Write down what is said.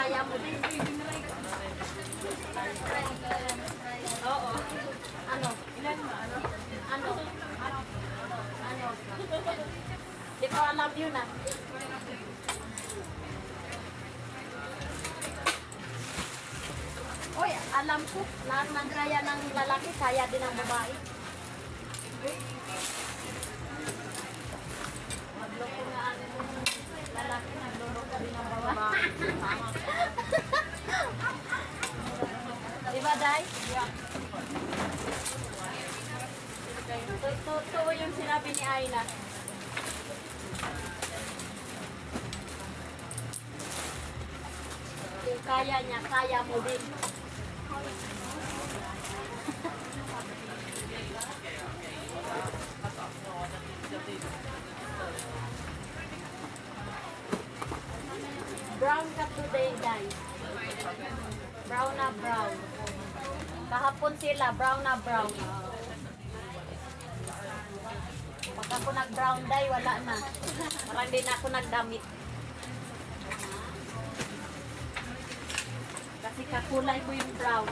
kaya mo din. Oo. Ano? Ilan mo? Ano? Ano? Di ko alam yun ah. Oy, alam ko, lahat ng kaya ng lalaki, kaya din ng babae. Magloko nga ano yung lalaki, nagluloko din ng babae. Diba, Day? Totoo yung sinabi ni Aina. Kung kaya niya, kaya mo din. Brown ka today, guys. Brown na brown. Kahapon sila, brown na brown. Pag ako nag-brown dye, wala na. Parang din ako nagdamit. Kasi kakulay ko yung brown.